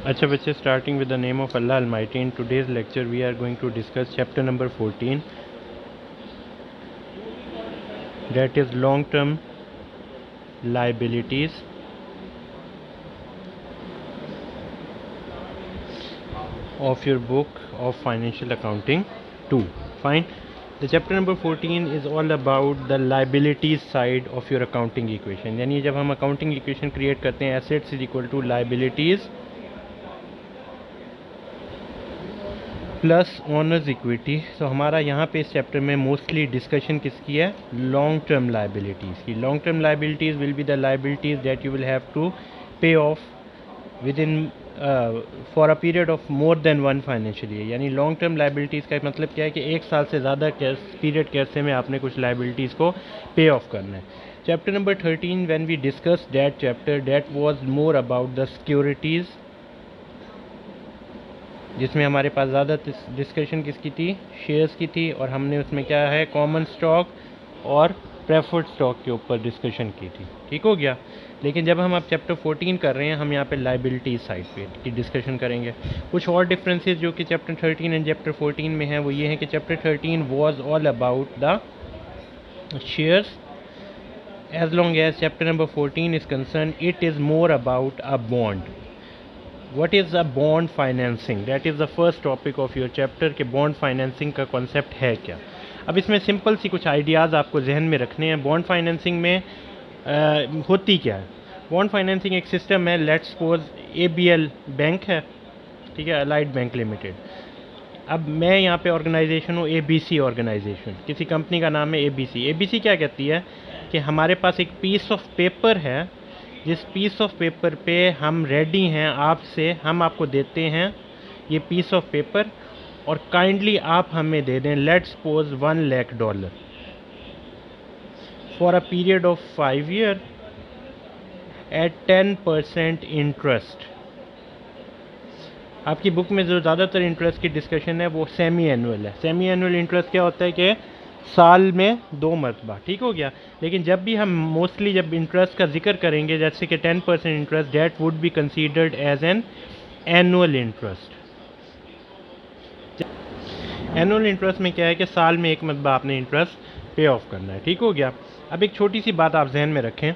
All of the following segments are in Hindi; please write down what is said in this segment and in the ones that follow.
अच्छा बच्चे, starting with the name of Allah Almighty. In today's lecture we are going to discuss chapter number 14, that is long term liabilities of your book of financial accounting 2. Fine. The chapter number 14 is all about the liabilities side of your accounting equation. यानी जब हम accounting equation create करते हैं assets is equal to liabilities plus owners equity. तो हमारा यहाँ पे इस चैप्टर में मोस्टली डिस्कशन किसकी है? लॉन्ग टर्म लाइबिलिटीज़ की। Long term liabilities will be the liabilities that you will have to pay off within for a period of more than one financial year. यानी लॉन्ग टर्म लाइबिलिटीज़ का मतलब क्या है कि एक साल से ज़्यादा पीरियड के अरसे में आपने कुछ लाइबिलिटीज़ को पे ऑफ करना है। Chapter number 13 when we discuss that chapter, that was more about the securities, जिसमें हमारे पास ज़्यादा डिस्कशन किसकी थी? शेयर्स की थी। और हमने उसमें क्या है, कॉमन स्टॉक और प्रेफर्ड स्टॉक के ऊपर डिस्कशन की थी। ठीक हो गया। लेकिन जब हम अब चैप्टर 14 कर रहे हैं, हम यहाँ पे लाइबिलिटी साइड पे की डिस्कशन करेंगे। कुछ और डिफरेंसेस जो कि चैप्टर 13 एंड चैप्टर 14 में हैं वो ये हैं कि chapter 13 was all about the shares, as long as chapter number 14 is concern it is more about a bond. What is a bond financing? That is the first topic of your chapter कि bond financing का concept है क्या। अब इसमें सिंपल सी कुछ आइडियाज़ आपको जहन में रखने हैं। बॉन्ड फाइनेंसिंग में होती क्या है? बॉन्ड फाइनेंसिंग एक सिस्टम है। लेट्स सपोज ABL बैंक है, ठीक है, अलाइड बैंक लिमिटेड। अब मैं यहाँ पे ऑर्गेनाइजेशन हूँ ABC ऑर्गेनाइजेशन, किसी कंपनी का नाम है ABC। ABC क्या कहती है कि हमारे पास एक पीस ऑफ पेपर है, जिस पीस ऑफ पेपर पे हम रेडी हैं आपसे, हम आपको देते हैं ये पीस ऑफ पेपर और काइंडली आप हमें दे दें let's suppose $1 lakh for a period of 5 year at 10% interest. आपकी बुक में जो ज़्यादातर इंटरेस्ट की डिस्कशन है वो सेमी एनुअल है। सेमी एनुअल इंटरेस्ट क्या होता है कि साल में 2 मरतबा। ठीक हो गया। लेकिन जब भी हम मोस्टली जब इंटरेस्ट का जिक्र करेंगे, जैसे कि 10% interest, that would be considered as an annual interest. Annual interest में क्या है कि साल में एक मरतबा आपने इंटरेस्ट पे ऑफ करना है। ठीक हो गया। अब एक छोटी सी बात आप जहन में रखें,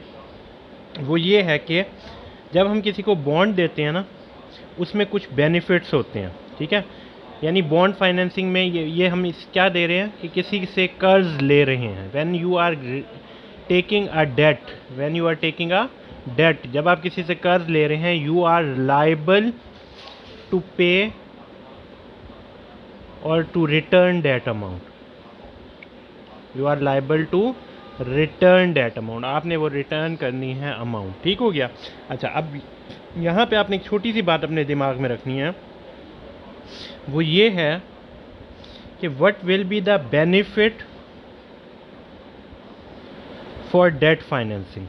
वो ये है कि जब हम किसी को बॉन्ड देते हैं ना, उसमें कुछ बेनिफिट्स होते हैं। ठीक है। यानी बॉन्ड फाइनेंसिंग में ये हम इस क्या दे रहे हैं कि किसी से कर्ज ले रहे हैं। When you are taking a debt, when you are taking a debt, जब आप किसी से कर्ज ले रहे हैं, you are liable to pay और to return that amount. You are liable to return that amount, आपने वो रिटर्न करनी है अमाउंट। ठीक हो गया। अच्छा, अब यहाँ पे आपने एक छोटी सी बात अपने दिमाग में रखनी है, वो ये है कि what will be the benefit for debt financing.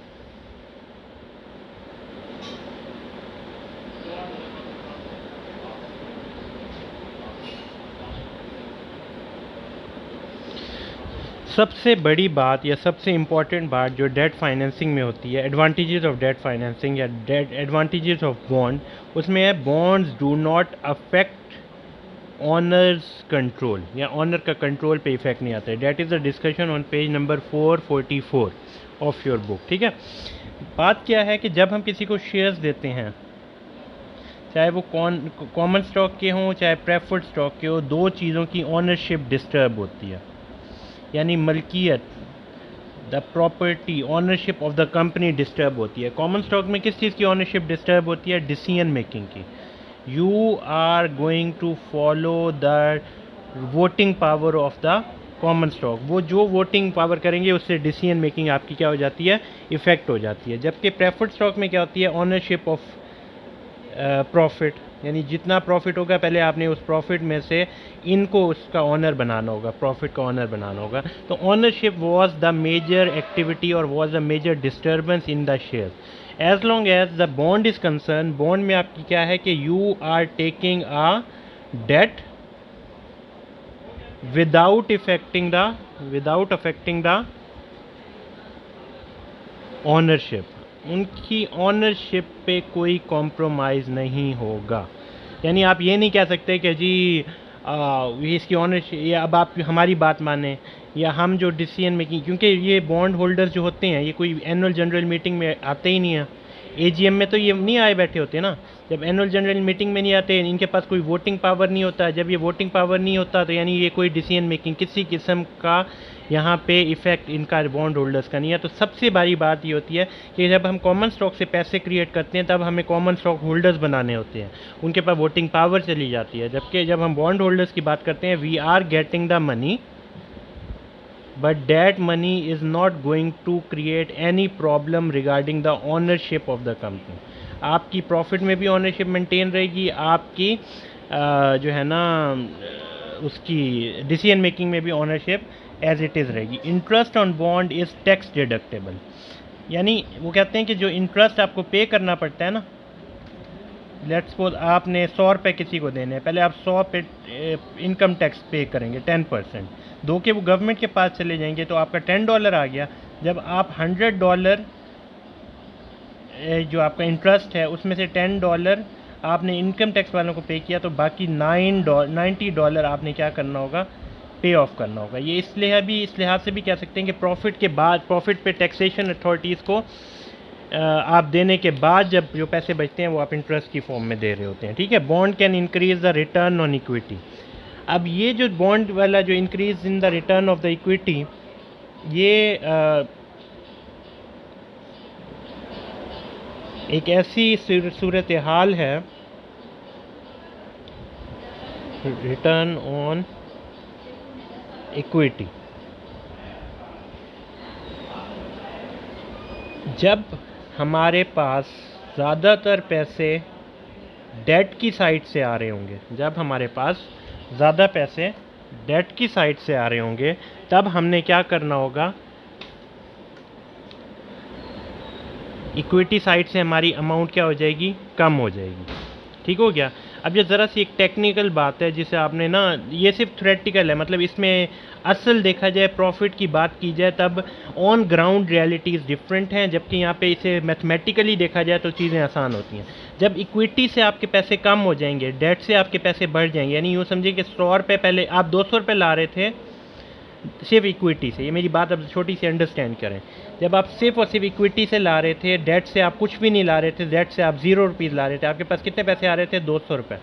सबसे बड़ी बात या सबसे इम्पॉर्टेंट बात जो डेट फाइनेंसिंग में होती है, एडवांटेजेस ऑफ डेट फाइनेंसिंग या डेट एडवांटेजेस ऑफ बॉन्ड, उसमें है bonds do not affect honours control, या ऑनर का कंट्रोल पे इफेक्ट नहीं आता है। That is the discussion on page number 444 of your book. ठीक है। बात क्या है कि जब हम किसी को शेयर्स देते हैं, चाहे वो कॉमन स्टॉक के हों चाहे प्रेफर्ड स्टॉक के हो, दो चीज़ों की ऑनरशिप डिस्टर्ब होती है। यानी मलकियत, the property, ownership of the company disturb होती है। कॉमन स्टॉक में किस चीज़ की ऑनरशिप डिस्टर्ब होती है? डिसीजन मेकिंग की। You are going to follow the voting power of the common stock. वो जो वोटिंग पावर करेंगे उससे डिसीजन मेकिंग आपकी क्या हो जाती है? इफेक्ट हो जाती है। जबकि प्रेफर्ड स्टॉक में क्या होती है? ऑनरशिप ऑफ प्रॉफिट, यानी जितना प्रॉफिट होगा पहले आपने उस प्रॉफिट में से इनको उसका ऑनर बनाना होगा, प्रॉफिट का ऑनर बनाना होगा। तो ownership was the major activity और was the major disturbance in the share. As long as the bond is concern, bond में आपकी क्या है कि you are taking a debt without affecting the ownership. उनकी ऑनरशिप पे कोई कॉम्प्रोमाइज़ नहीं होगा। यानी आप ये नहीं कह सकते कि जी ये इसकी ऑनरशिप, ये अब आप हमारी बात माने या हम जो डिसीजन मेकिंग, क्योंकि ये बॉन्ड होल्डर्स जो होते हैं ये कोई एनुअल जनरल मीटिंग में आते ही नहीं हैं। एजीएम में तो ये नहीं आए बैठे होते ना। जब एनुअल जनरल मीटिंग में नहीं आते, इनके पास कोई वोटिंग पावर नहीं होता। जब ये वोटिंग पावर नहीं होता तो यानी ये कोई डिसीजन मेकिंग किसी किस्म का यहाँ पे इफ़ेक्ट इनका बॉन्ड होल्डर्स का नहीं है। तो सबसे बड़ी बात ये होती है कि जब हम कॉमन स्टॉक से पैसे क्रिएट करते हैं तब हमें कॉमन स्टॉक होल्डर्स बनाने होते हैं, उनके पास वोटिंग पावर चली जाती है। जबकि जब हम बॉन्ड होल्डर्स की बात करते हैं, we are getting the money but that money is not going to create any problem regarding the ownership of the company। आपकी प्रॉफिट में भी ऑनरशिप मेंटेन रहेगी, आपकी जो है ना उसकी डिसीजन मेकिंग में भी ऑनरशिप एज इट इज़ रहेगी। Interest on bond is tax deductible. यानी वो कहते हैं कि जो इंटरेस्ट आपको पे करना पड़ता है ना, लेट्स सपोज आपने 100 रुपये किसी को देने हैं, पहले आप 100 पे इनकम टैक्स पे करेंगे 10%, दो के वो गवर्नमेंट के पास चले जाएंगे तो आपका $10 आ गया। जब आप $100 जो आपका इंटरेस्ट है उसमें से $10 आपने इनकम टैक्स वालों को पे किया, तो बाकी $90 आपने क्या करना होगा, पे ऑफ करना होगा। ये इसलिए भी, इस लिहाज से भी कह सकते हैं कि प्रॉफिट के बाद, प्रॉफिट पे टैक्सेशन अथॉरिटीज़ को आप देने के बाद जब जो पैसे बचते हैं वो आप इंटरेस्ट की फॉर्म में दे रहे होते हैं। ठीक है। Bond can increase the return on equity. अब ये जो बॉन्ड वाला जो increase in the return of the equity, ये एक ऐसी सूरत हाल है, रिटर्न ऑन इक्विटी, जब हमारे पास ज़्यादातर पैसे डेट की साइड से आ रहे होंगे, जब हमारे पास ज़्यादा पैसे डेट की साइड से आ रहे होंगे, तब हमने क्या करना होगा, इक्विटी साइड से हमारी अमाउंट क्या हो जाएगी, कम हो जाएगी। ठीक हो गया। अब ये ज़रा सी एक टेक्निकल बात है जिसे आपने ना, ये सिर्फ थ्योरेटिकल है, मतलब इसमें असल देखा जाए, प्रॉफिट की बात की जाए तब ऑन ग्राउंड रियलिटीज़ डिफरेंट हैं, जबकि यहाँ पे इसे मैथमेटिकली देखा जाए तो चीज़ें आसान होती हैं। जब इक्विटी से आपके पैसे कम हो जाएंगे, डेट से आपके पैसे बढ़ जाएंगे, यानी यूँ समझिए कि 100 रुपये पहले आप 200 रुपये ला रहे थे सिर्फ इक्विटी से, ये मेरी बात अब छोटी सी अंडरस्टैंड करें। जब आप सिर्फ और सिर्फ इक्विटी से ला रहे थे, डेट से आप कुछ भी नहीं ला रहे थे, डेट से आप 0 रुपीज़ ला रहे थे, आपके पास कितने पैसे आ रहे थे, 200 रुपये।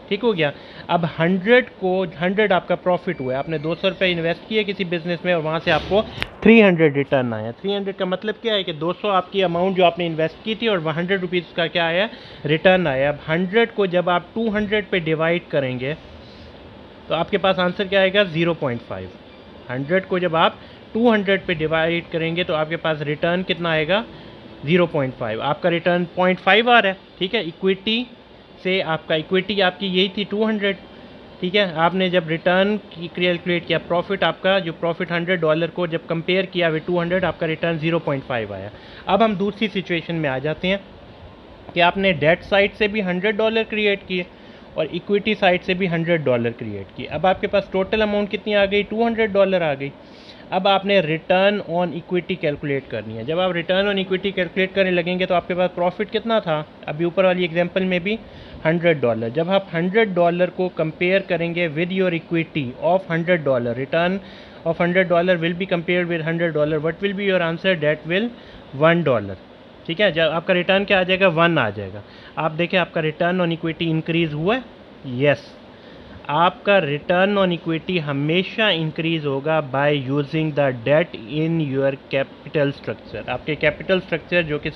ठीक हो गया। अब 100 आपका प्रॉफिट हुआ है, आपने 200 रुपये इन्वेस्ट किए किसी बिजनेस में और वहाँ से आपको 300 रिटर्न आया। 300 का मतलब क्या है कि 200 आपकी अमाउंट जो आपने इन्वेस्ट की थी और 100 रुपीज़ का क्या आया, रिटर्न आया। अब 100 को जब आप 200 पे डिवाइड करेंगे तो आपके पास आंसर क्या आएगा, 0.5। 100 को जब आप 200 पे डिवाइड करेंगे तो आपके पास रिटर्न कितना आएगा, 0.5। आपका रिटर्न 0.5 आ रहा है। ठीक है। इक्विटी से आपका, इक्विटी आपकी यही थी 200। ठीक है। आपने जब रिटर्न की कैलकुलेट किया, प्रॉफिट आपका जो प्रॉफिट $100 को जब कंपेयर किया विद 200, आपका रिटर्न 0.5 आया। अब हम दूसरी सिचुएशन में आ जाते हैं कि आपने डेट साइड से भी $100 क्रिएट किए और इक्विटी साइड से भी $100 क्रिएट किए। अब आपके पास टोटल अमाउंट कितनी आ गई, $200 आ गई। अब आपने रिटर्न ऑन इक्विटी कैलकुलेट करनी है। जब आप रिटर्न ऑन इक्विटी कैलकुलेट करने लगेंगे तो आपके पास प्रॉफिट कितना था, अभी ऊपर वाली एग्जांपल में भी $100। जब आप $100 को कंपेयर करेंगे with your equity of $100, return of $100 will be compare with $100, what will be your answer, debt will $1। ठीक है। जब आपका रिटर्न क्या आ जाएगा, 1 आ जाएगा। आप देखें आपका रिटर्न ऑन इक्विटी इंक्रीज़ हुआ है, यस। आपका रिटर्न ऑन इक्विटी हमेशा इंक्रीज़ होगा by using the debt in your capital structure. आपके कैपिटल स्ट्रक्चर जो कि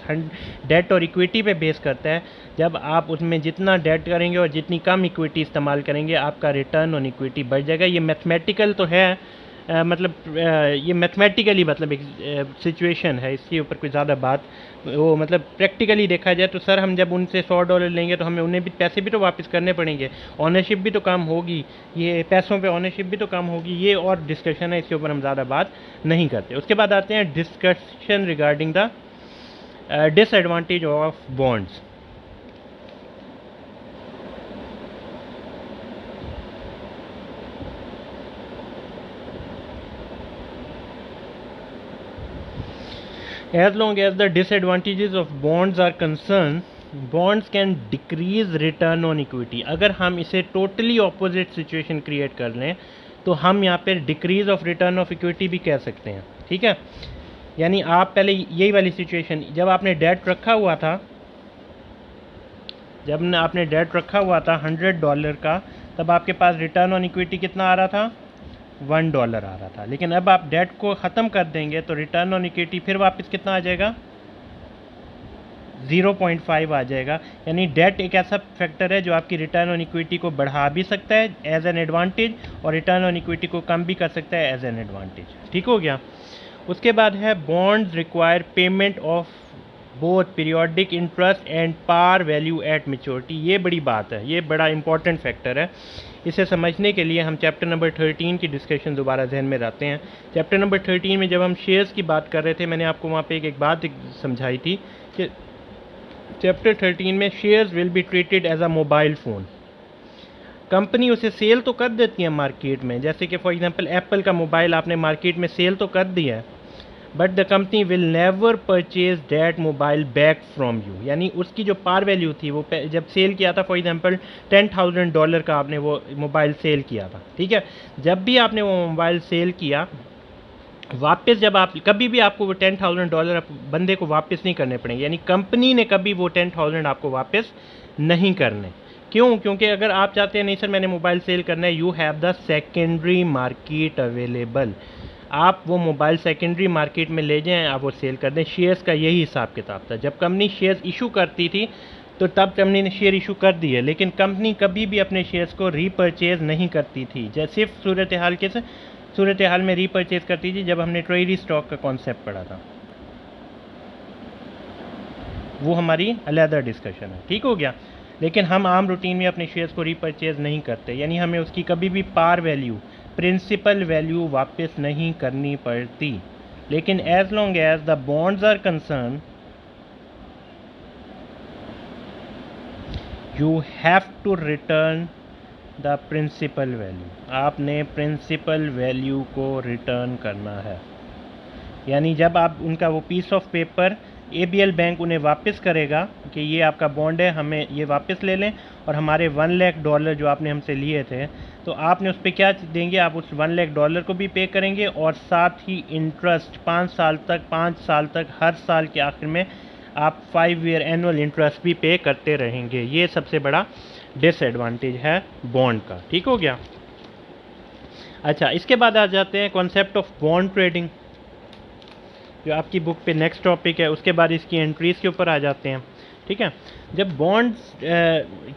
डेट और इक्विटी पे बेस करता है, जब आप उसमें जितना डेट करेंगे और जितनी कम इक्विटी इस्तेमाल करेंगे, आपका रिटर्न ऑन इक्विटी बढ़ जाएगा। ये मैथमेटिकल तो है, ये मैथमेटिकली मतलब एक सिचुएशन है, इसके ऊपर कोई ज़्यादा बात वो मतलब प्रैक्टिकली देखा जाए तो सर हम जब उनसे $100 लेंगे तो हमें उन्हें भी पैसे भी तो वापस करने पड़ेंगे, ऑनरशिप भी तो कम होगी, ये पैसों पे ऑनरशिप भी तो कम होगी, ये और डिस्कशन है, इसके ऊपर हम ज़्यादा बात नहीं करते। उसके बाद आते हैं discussion regarding the disadvantage of bonds. As long as the disadvantages of bonds are concerned, bonds can decrease return on equity. अगर हम इसे totally opposite situation create कर लें तो हम यहाँ पे decrease of return of equity भी कह सकते हैं, ठीक है। यानी आप पहले यही वाली सिचुएशन, जब आपने डेट रखा हुआ था, जब आपने डेट रखा हुआ था $100 का, तब आपके पास रिटर्न ऑन इक्विटी कितना आ रहा था, $1 आ रहा था। लेकिन अब आप डेट को ख़त्म कर देंगे तो रिटर्न ऑन इक्विटी फिर वापस कितना आ जाएगा, 0.5 आ जाएगा। यानी डेट एक ऐसा फैक्टर है जो आपकी रिटर्न ऑन इक्विटी को बढ़ा भी सकता है एज एन एडवांटेज, और रिटर्न ऑन इक्विटी को कम भी कर सकता है एज एन एडवांटेज, ठीक हो गया। उसके बाद है bonds require payment of both periodic interest and par value at maturity. ये बड़ी बात है, ये बड़ा इंपॉर्टेंट फैक्टर है। इसे समझने के लिए हम चैप्टर नंबर 13 की डिस्कशन दोबारा जहन में लाते हैं। चैप्टर नंबर 13 में जब हम शेयर्स की बात कर रहे थे, मैंने आपको वहाँ पे एक बात समझाई थी कि चैप्टर 13 में shares will be treated as a mobile phone. Company उसे सेल तो कर देती है मार्केट में, जैसे कि फॉर एग्जांपल एप्पल का मोबाइल आपने मार्केट में सेल तो कर दिया है, but the company will never purchase that mobile back from you. यानी उसकी जो पार वैल्यू थी वो जब सेल किया था, फॉर एग्जांपल $10,000 का आपने वो मोबाइल सेल किया था, ठीक है। जब भी आपने वो मोबाइल सेल किया, वापस जब आप कभी भी आपको वो $10,000 बंदे को वापस नहीं करने पड़ेंगे। यानी कंपनी ने कभी वो 10,000 आपको वापस नहीं करने। क्यों? क्योंकि अगर आप चाहते हैं नहीं सर मैंने मोबाइल सेल करना है, you have the secondary market available, आप वो मोबाइल सेकेंडरी मार्केट में ले जाएं, आप वो सेल कर दें। शेयर्स का यही हिसाब किताब था। जब कंपनी शेयर्स इशू करती थी तो तब कंपनी ने शेयर इशू कर दिए, लेकिन कंपनी कभी भी अपने शेयर्स को रीपर्चेज नहीं करती थी। जैसे सिर्फ सूरत हाल में रीपर्चेज करती थी जब हमने ट्रेजरी स्टॉक का कॉन्सेप्ट पढ़ा था, वो हमारी अलहदा डिस्कशन है, ठीक हो गया। लेकिन हम आम रूटीन में अपने शेयर्स को रीपर्चेज नहीं करते, यानी हमें उसकी कभी भी पार वैल्यू, प्रिंसिपल वैल्यू वापस नहीं करनी पड़ती। लेकिन as long as the bonds are concern, you have to return the principal value. आपने प्रिंसिपल वैल्यू को रिटर्न करना है। यानी जब आप उनका वो piece of paper ABL bank उन्हें वापस करेगा कि ये आपका बॉन्ड है, हमें ये वापस ले लें, और हमारे $1 लाख जो आपने हमसे लिए थे, तो आपने उस पर क्या देंगे, आप उस $1 लाख को भी पे करेंगे, और साथ ही इंटरेस्ट 5 साल तक हर साल के आखिर में आप 5 ईयर एनुअल इंटरेस्ट भी पे करते रहेंगे। ये सबसे बड़ा डिसएडवांटेज है बॉन्ड का, ठीक हो गया। अच्छा, इसके बाद आ जाते हैं कॉन्सेप्ट ऑफ बॉन्ड ट्रेडिंग, जो आपकी बुक पे नेक्स्ट टॉपिक है। उसके बाद इसकी एंट्रीज़ के ऊपर आ जाते हैं, ठीक है। जब बॉन्ड्स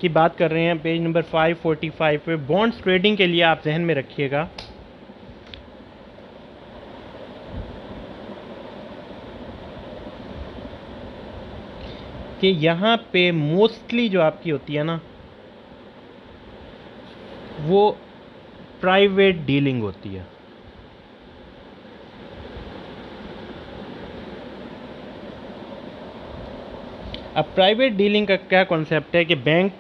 की बात कर रहे हैं पेज नंबर 545 पे, बॉन्ड्स ट्रेडिंग के लिए आप जहन में रखिएगा कि यहाँ पे मोस्टली जो आपकी होती है ना, वो प्राइवेट डीलिंग होती है। अब प्राइवेट डीलिंग का क्या कॉन्सेप्ट है कि बैंक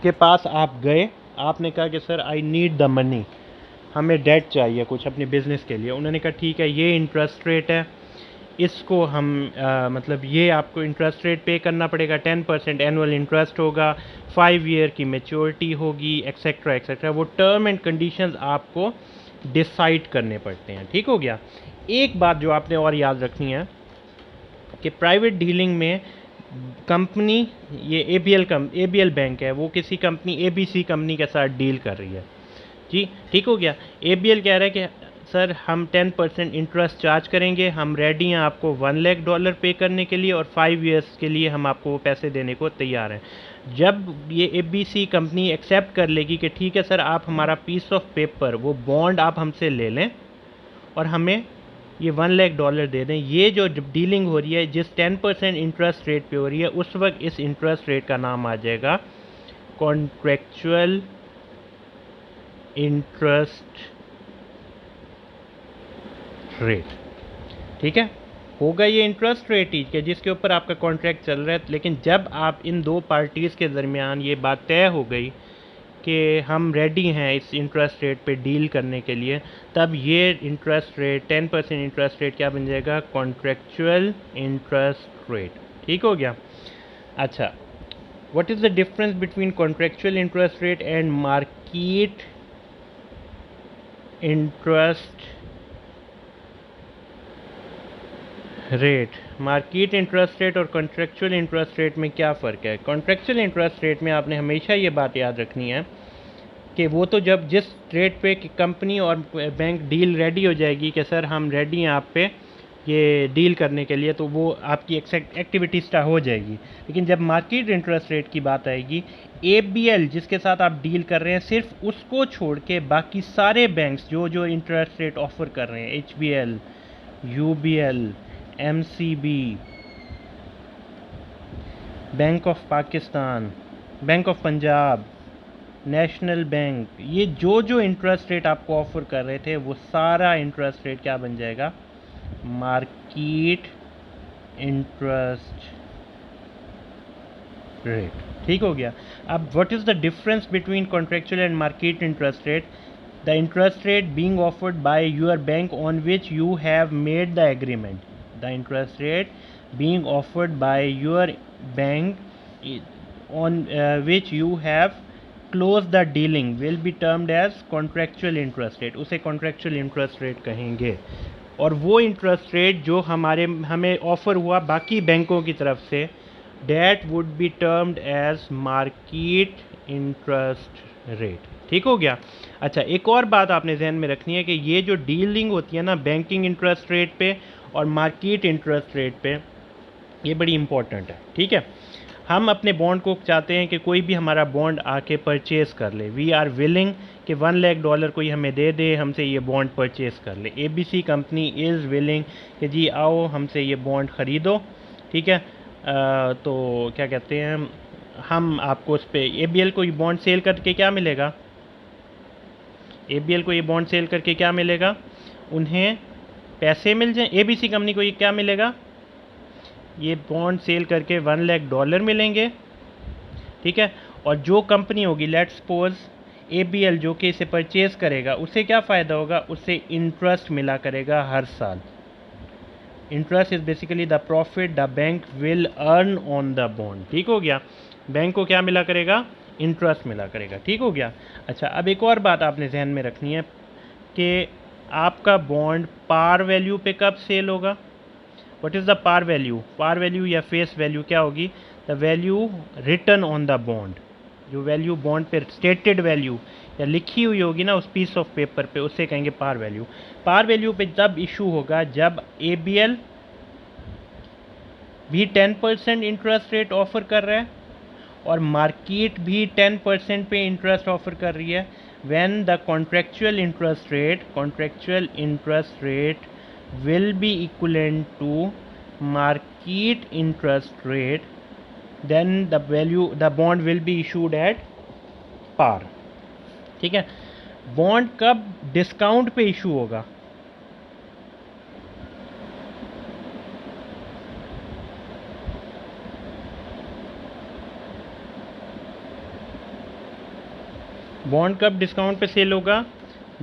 के पास आप गए, आपने कहा कि sir I need the money, हमें डेट चाहिए कुछ अपने बिज़नेस के लिए। उन्होंने कहा ठीक है, ये इंटरेस्ट रेट है, इसको हम मतलब ये आपको इंटरेस्ट रेट पे करना पड़ेगा, 10% एनुअल इंटरेस्ट होगा, 5 ईयर की मैच्योरिटी होगी, एक्सेट्रा एक्सेट्रा। वो टर्म एंड कंडीशंस आपको डिसाइड करने पड़ते हैं, ठीक हो गया। एक बात जो आपने और याद रखनी है कि प्राइवेट डीलिंग में कंपनी, ये ABL बैंक है, वो किसी कंपनी ABC कंपनी के साथ डील कर रही है जी, ठीक हो गया। ABL कह रहा है कि सर हम 10% इंटरेस्ट चार्ज करेंगे, हम रेडी हैं आपको $1 लाख पे करने के लिए, और 5 ईयर्स के लिए हम आपको वो पैसे देने को तैयार हैं। जब ये ABC कंपनी एक्सेप्ट कर लेगी कि ठीक है सर आप हमारा पीस ऑफ पेपर, वो बॉन्ड आप हमसे ले लें और हमें ये $1 लाख दे दें, ये जो डीलिंग हो रही है जिस 10% इंटरेस्ट रेट पे हो रही है, उस वक्त इस इंटरेस्ट रेट का नाम आ जाएगा कॉन्ट्रेक्चुअल इंटरेस्ट रेट, ठीक है। होगा ये इंटरेस्ट रेट ही कि जिसके ऊपर आपका कॉन्ट्रैक्ट चल रहा है। लेकिन जब आप इन दो पार्टीज़ के दरमियान ये बात तय हो गई कि हम रेडी हैं इस इंटरेस्ट रेट पे डील करने के लिए, तब ये इंटरेस्ट रेट 10% इंटरेस्ट रेट क्या बन जाएगा, कॉन्ट्रेक्चुअल इंटरेस्ट रेट। ठीक हो गया। अच्छा, what is the difference between contractual interest rate and market interest rate? Market interest rate और कॉन्ट्रेक्चुअल इंटरेस्ट रेट में क्या फ़र्क है? कॉन्ट्रेक्चुअल इंटरेस्ट रेट में आपने हमेशा ये बात याद रखनी है कि वो तो जब जिस रेट पे कि कंपनी और बैंक डील रेडी हो जाएगी कि सर हम रेडी हैं आप पे ये डील करने के लिए, तो वो आपकी एक्टिविटी स्टार्ट हो जाएगी। लेकिन जब मार्केट इंटरेस्ट रेट की बात आएगी, ABL जिसके साथ आप डील कर रहे हैं, सिर्फ उसको छोड़ के बाकी सारे बैंक्स जो जो इंटरेस्ट रेट ऑफर कर रहे हैं, HBL, UBL, MCB, bank of Pakistan, bank of Punjab, national bank, ये जो जो इंटरेस्ट रेट आपको ऑफर कर रहे थे वो सारा इंटरेस्ट रेट क्या बन जाएगा, मार्केट इंटरेस्ट रेट। ठीक हो गया। अब what is the difference between contractual and market interest rate? The interest rate being offered by your bank on which you have made the agreement, the interest rate being offered by your bank on which you have closed the dealing will be termed as contractual interest rate, उसे contractual interest rate कहेंगे। और वो इंटरेस्ट रेट जो हमें ऑफ़र हुआ बाकी बैंकों की तरफ से, that would be termed as market interest rate। ठीक हो गया। अच्छा, एक और बात आपने जहन में रखनी है कि ये जो डीलिंग होती है ना बैंकिंग इंटरेस्ट रेट पे और मार्केट इंटरेस्ट रेट पे, ये बड़ी इंपॉर्टेंट है। ठीक है, हम अपने बॉन्ड को चाहते हैं कि कोई भी हमारा बॉन्ड आके परचेज़ कर ले। वी आर विलिंग कि $1,00,000 कोई हमें दे दे, हमसे ये बॉन्ड परचेज़ कर ले। ABC कंपनी इज़ विलिंग कि जी आओ हमसे ये बॉन्ड ख़रीदो। ठीक है, तो क्या कहते हैं, हम आपको उस पर ABL को ये बॉन्ड सेल करके क्या मिलेगा, ABL को ये बॉन्ड सेल करके क्या मिलेगा, उन्हें पैसे मिल जाए। ABC कंपनी को ये क्या मिलेगा, ये बॉन्ड सेल करके $1,00,000 मिलेंगे। ठीक है, और जो कंपनी होगी, लेट्स सपोज ABL जो कि इसे परचेज़ करेगा, उसे क्या फ़ायदा होगा, उसे इंटरेस्ट मिला करेगा हर साल। Interest is basically the profit the bank will earn on the bond. ठीक हो गया, बैंक को क्या मिला करेगा, इंटरेस्ट मिला करेगा। ठीक हो गया। अच्छा, अब एक और बात आपने जहन में रखनी है कि आपका बॉन्ड पार वैल्यू पे कब सेल होगा। What is the par value? Par value या फेस वैल्यू क्या होगी, the value written on the bond, जो वैल्यू बॉन्ड पे स्टेटेड वैल्यू या लिखी हुई होगी ना उस पीस ऑफ पेपर पे, उससे कहेंगे पार वैल्यू। पार वैल्यू पे तब इशू होगा जब ABL भी 10% इंटरेस्ट रेट ऑफर कर रहा है और मार्केट भी 10% पे इंटरेस्ट ऑफर कर रही है। When the contractual interest rate will be equivalent to market interest rate, then the bond will be issued at par। ठीक है, बॉन्ड कब डिस्काउंट पे इशू होगा, बॉन्ड कब डिस्काउंट पे सेल होगा,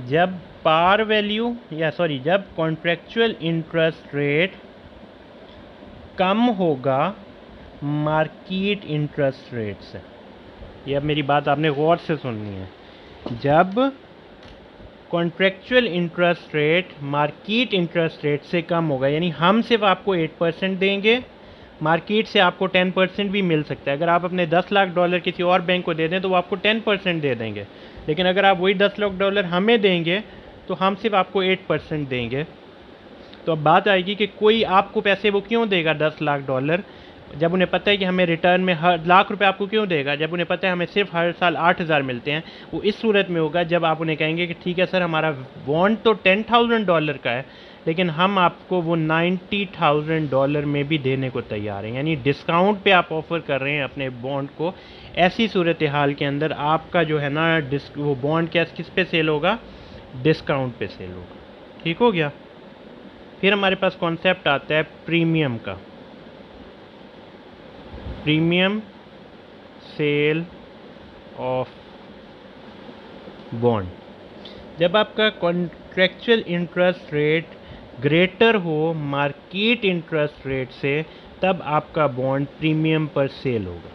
जब पार वैल्यू जब कॉन्ट्रेक्चुअल इंटरेस्ट रेट कम होगा मार्केट इंटरेस्ट रेट से। ये अब मेरी बात आपने गौर से सुननी है। जब contractual interest rate market interest rate से कम होगा, यानी हम सिर्फ आपको 8% देंगे, मार्केट से आपको 10% भी मिल सकता है। अगर आप अपने $10,00,000 किसी और बैंक को दे दें तो वो आपको 10% दे देंगे, लेकिन अगर आप वही $10,00,000 हमें देंगे तो हम सिर्फ आपको 8% देंगे। तो अब बात आएगी कि कोई आपको पैसे वो क्यों देगा $10,00,000, जब उन्हें पता है कि हमें रिटर्न में हर ₹1,00,000 आपको क्यों देगा, जब उन्हें पता है हमें सिर्फ हर साल 8,000 मिलते हैं। वो इस सूरत में होगा जब आप उन्हें कहेंगे कि ठीक है सर, हमारा बॉन्ड तो $10,000 का है, लेकिन हम आपको वो $90,000 में भी देने को तैयार हैं, यानी डिस्काउंट पे आप ऑफ़र कर रहे हैं अपने बॉन्ड को। ऐसी सूरत हाल के अंदर आपका जो है ना वो बॉन्ड किस पे सेल होगा, डिस्काउंट पे सेल होगा। ठीक हो गया। फिर हमारे पास कॉन्सेप्ट आता है प्रीमियम का, प्रीमियम सेल ऑफ बॉन्ड। जब आपका कॉन्ट्रेक्चुअल इंटरेस्ट रेट ग्रेटर हो मार्केट इंटरेस्ट रेट से, तब आपका बॉन्ड प्रीमियम पर सेल होगा।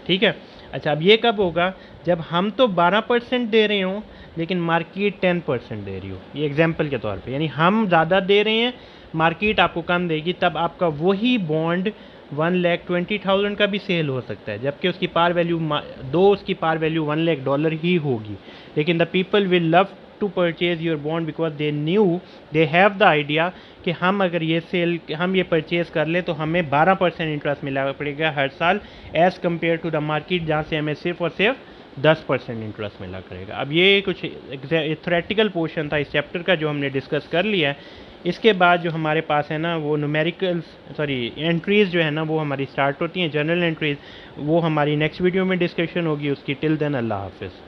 ठीक है। अच्छा, अब ये कब होगा? जब हम तो 12% दे रहे हों लेकिन मार्केट 10% दे रही हो। ये एग्जाम्पल के तौर पे, यानी हम ज़्यादा दे रहे हैं, मार्केट आपको कम देगी, तब आपका वही बॉन्ड 1,20,000 का भी सेल हो सकता है, जबकि उसकी पार वैल्यू उसकी पार वैल्यू $1,00,000 ही होगी। लेकिन the people will love to purchase your bond because they have the idea कि हम अगर हम ये परचेज कर लें तो हमें 12% इंटरेस्ट मिला पड़ेगा हर साल, as compare to the market जहाँ से हमें सिर्फ और सिर्फ 10% इंटरेस्ट मिला करेगा। अब ये कुछ थ्योरेटिकल पोर्शन था इस चैप्टर का जो हमने डिस्कस कर लिया है। इसके बाद जो हमारे पास है ना वो एंट्रीज़ जो है ना वो हमारी स्टार्ट होती हैं, जनरल एंट्रीज़, वो हमारी नेक्स्ट वीडियो में डिस्कशन होगी उसकी। टिल देन अल्लाह हाफिज़।